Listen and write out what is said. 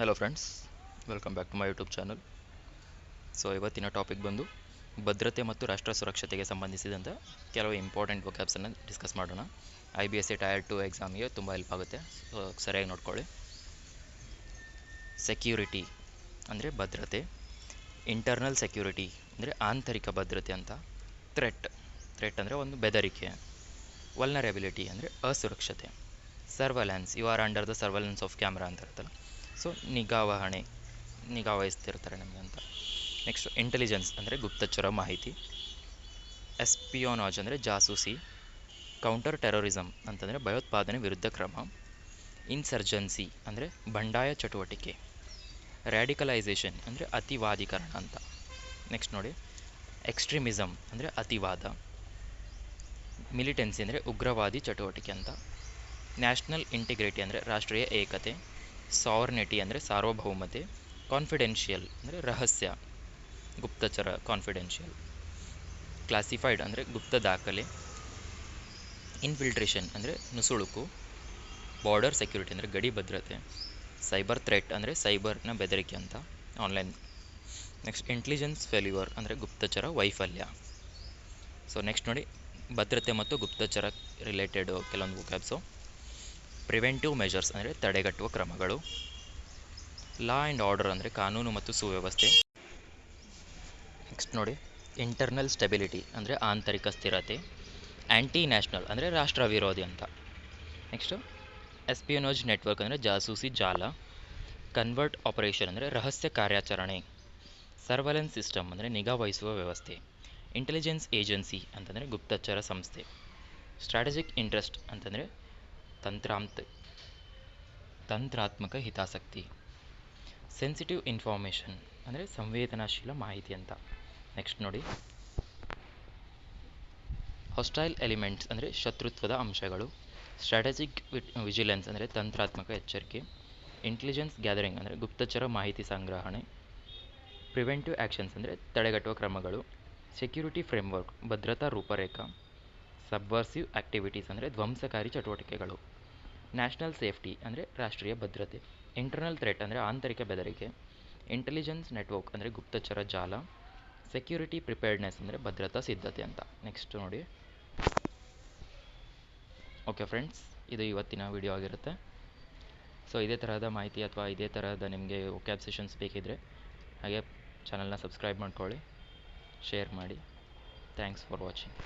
Hello friends, welcome back to my YouTube channel. So ಇವತ್ತಿನ topic ಬಂದು ಭದ್ರತೆ ಮತ್ತು ರಾಷ್ಟ್ರ ಸುರಕ್ಷತೆಗೆ ಸಂಬಂಧಿಸಿದಂಥ ಕೆಲವು ಇಂಪಾರ್ಟೆಂಟ್ ವೊಕ್ಯಾಬ್ಸನ್ನು ಡಿಸ್ಕಸ್ ಮಾಡೋಣ. IBSC ಟೈರ್ 2 ಎಕ್ಸಾಮ್ಗೆ ತುಂಬ ಹೆಲ್ಪ್ ಆಗುತ್ತೆ. ಸೊ ಸರಿಯಾಗಿ ನೋಡ್ಕೊಳ್ಳಿ. ಸೆಕ್ಯೂರಿಟಿ ಅಂದರೆ ಭದ್ರತೆ, ಇಂಟರ್ನಲ್ ಸೆಕ್ಯೂರಿಟಿ ಅಂದರೆ ಆಂತರಿಕ ಭದ್ರತೆ ಅಂತ, ಥ್ರೆಟ್ ಅಂದರೆ ಒಂದು ಬೆದರಿಕೆ, ವಲ್ನರೆಬಿಲಿಟಿ ಅಂದರೆ ಅಸುರಕ್ಷತೆ, surveillance, you are under the surveillance of camera ಅಂತ ಇರುತ್ತಲ್ಲ, ಸೊ ನಿಗಾ ವಹಿಸ್ತಿರ್ತಾರೆ ನಮಗೆ ಅಂತ. ನೆಕ್ಸ್ಟ್ ಇಂಟೆಲಿಜೆನ್ಸ್ ಅಂದರೆ ಗುಪ್ತಚರ ಮಾಹಿತಿ, ಎಸ್ಪಿಯೋನಾಜ್ ಅಂದರೆ ಜಾಸೂಸಿ, ಕೌಂಟರ್ ಟೆರರಿಸಮ್ ಅಂತಂದರೆ ಭಯೋತ್ಪಾದನೆ ವಿರುದ್ಧ ಕ್ರಮ, ಇನ್ಸರ್ಜೆನ್ಸಿ ಅಂದರೆ ಬಂಡಾಯ ಚಟುವಟಿಕೆ, ರ್ಯಾಡಿಕಲೈಸೇಷನ್ ಅಂದರೆ ಅತಿವಾದೀಕರಣ ಅಂತ. ನೆಕ್ಸ್ಟ್ ನೋಡಿ, ಎಕ್ಸ್ಟ್ರೀಮಿಸಮ್ ಅಂದರೆ ಅತಿವಾದ, ಮಿಲಿಟೆನ್ಸಿ ಅಂದರೆ ಉಗ್ರವಾದಿ ಚಟುವಟಿಕೆ ಅಂತ, ನ್ಯಾಷನಲ್ ಇಂಟಿಗ್ರಿಟಿ ಅಂದರೆ ರಾಷ್ಟ್ರೀಯ ಏಕತೆ, ಸಾವರ್ನಿಟಿ ಅಂದರೆ ಸಾರ್ವಭೌಮತೆ, ಕಾನ್ಫಿಡೆನ್ಷಿಯಲ್ ಅಂದರೆ ರಹಸ್ಯ, ಗುಪ್ತಚರ ಕಾನ್ಫಿಡೆನ್ಷಿಯಲ್, ಕ್ಲಾಸಿಫೈಡ್ ಅಂದರೆ ಗುಪ್ತ ದಾಖಲೆ, ಇನ್ಫಿಲ್ಟ್ರೇಷನ್ ಅಂದರೆ ನುಸುಳುಕು, ಬಾರ್ಡರ್ ಸೆಕ್ಯೂರಿಟಿ ಅಂದರೆ ಗಡಿ ಭದ್ರತೆ, ಸೈಬರ್ ಥ್ರೆಟ್ ಅಂದರೆ ಸೈಬರ್ನ ಬೆದರಿಕೆ ಅಂತ, ಆನ್ಲೈನ್. ನೆಕ್ಸ್ಟ್ ಇಂಟೆಲಿಜೆನ್ಸ್ ಫೇಲ್ಯೂರ್ ಅಂದರೆ ಗುಪ್ತಚರ ವೈಫಲ್ಯ. ಸೊ ನೆಕ್ಸ್ಟ್ ನೋಡಿ, ಭದ್ರತೆ ಮತ್ತು ಗುಪ್ತಚರ ರಿಲೇಟೆಡ್ ಕೆಲವೊಂದು ವೊಕ್ಯಾಬ್ಸು. ಪ್ರಿವೆಂಟಿವ್ ಮೆಜರ್ಸ್ ಅಂದರೆ ತಡೆಗಟ್ಟುವ ಕ್ರಮಗಳು, ಲಾ ಆ್ಯಂಡ್ ಆರ್ಡರ್ ಅಂದರೆ ಕಾನೂನು ಮತ್ತು ಸುವ್ಯವಸ್ಥೆ. ನೆಕ್ಸ್ಟ್ ನೋಡಿ, ಇಂಟರ್ನಲ್ ಸ್ಟೆಬಿಲಿಟಿ ಅಂದರೆ ಆಂತರಿಕ ಸ್ಥಿರತೆ, ಆ್ಯಂಟಿ ನ್ಯಾಷನಲ್ ಅಂದರೆ ರಾಷ್ಟ್ರ ವಿರೋಧಿ ಅಂತ. ನೆಕ್ಸ್ಟು ಎಸ್ಪಿಯೋನಾಜ್ ನೆಟ್ವರ್ಕ್ ಅಂದರೆ ಜಾಸೂಸಿ ಜಾಲ, ಕನ್ವರ್ಟ್ ಆಪರೇಷನ್ ಅಂದರೆ ರಹಸ್ಯ ಕಾರ್ಯಾಚರಣೆ, ಸರ್ವಲೆನ್ಸ್ ಸಿಸ್ಟಮ್ ಅಂದರೆ ನಿಗಾ ವಹಿಸುವ ವ್ಯವಸ್ಥೆ, ಇಂಟೆಲಿಜೆನ್ಸ್ ಏಜೆನ್ಸಿ ಅಂತಂದರೆ ಗುಪ್ತಚರ ಸಂಸ್ಥೆ, ಸ್ಟ್ರಾಟಜಿಕ್ ಇಂಟ್ರೆಸ್ಟ್ ಅಂತಂದರೆ ತಂತ್ರಾತ್ಮಕ ಹಿತಾಸಕ್ತಿ, ಸೆನ್ಸಿಟಿವ್ ಇನ್ಫಾರ್ಮೇಷನ್ ಅಂದರೆ ಸಂವೇದನಾಶೀಲ ಮಾಹಿತಿ ಅಂತ. ನೆಕ್ಸ್ಟ್ ನೋಡಿ, ಹಾಸ್ಟೈಲ್ ಎಲಿಮೆಂಟ್ಸ್ ಅಂದರೆ ಶತ್ರುತ್ವದ ಅಂಶಗಳು, ಸ್ಟ್ರಾಟಜಿಕ್ ವಿಜಿಲೆನ್ಸ್ ಅಂದರೆ ತಂತ್ರಾತ್ಮಕ ಎಚ್ಚರಿಕೆ, ಇಂಟೆಲಿಜೆನ್ಸ್ ಗ್ಯಾದರಿಂಗ್ ಅಂದರೆ ಗುಪ್ತಚರ ಮಾಹಿತಿ ಸಂಗ್ರಹಣೆ, ಪ್ರಿವೆಂಟಿವ್ ಆ್ಯಕ್ಷನ್ಸ್ ಅಂದರೆ ತಡೆಗಟ್ಟುವ ಕ್ರಮಗಳು, ಸೆಕ್ಯೂರಿಟಿ ಫ್ರೇಮ್ವರ್ಕ್ ಭದ್ರತಾ ರೂಪರೇಖ, ಸಬ್ವರ್ಸಿವ್ ಆ್ಯಕ್ಟಿವಿಟೀಸ್ ಅಂದರೆ ಧ್ವಂಸಕಾರಿ ಚಟುವಟಿಕೆಗಳು, ನ್ಯಾಷನಲ್ ಸೇಫ್ಟಿ ಅಂದರೆ ರಾಷ್ಟ್ರೀಯ ಭದ್ರತೆ, ಇಂಟರ್ನಲ್ ಥ್ರೆಟ್ ಅಂದರೆ ಆಂತರಿಕ ಬೆದರಿಕೆ, ಇಂಟೆಲಿಜೆನ್ಸ್ ನೆಟ್ವರ್ಕ್ ಅಂದರೆ ಗುಪ್ತಚರ ಜಾಲ, ಸೆಕ್ಯೂರಿಟಿ ಪ್ರಿಪೇರ್ಡ್ನೆಸ್ ಅಂದರೆ ಭದ್ರತಾ ಸಿದ್ಧತೆ ಅಂತ. ನೆಕ್ಸ್ಟ್ ನೋಡಿ. ಓಕೆ ಫ್ರೆಂಡ್ಸ್, ಇದು ಇವತ್ತಿನ ವಿಡಿಯೋ ಆಗಿರುತ್ತೆ. ಸೊ ಇದೇ ತರಹದ ಮಾಹಿತಿ ಅಥವಾ ಇದೇ ತರಹದ ನಿಮಗೆ ವೊಕ್ಯಾಬ್ ಸೆಷನ್ಸ್ ಬೇಕಿದ್ದರೆ ಹಾಗೆ ಚಾನಲ್ನ ಸಬ್ಸ್ಕ್ರೈಬ್ ಮಾಡ್ಕೊಳ್ಳಿ, ಶೇರ್ ಮಾಡಿ. Thanks for watching.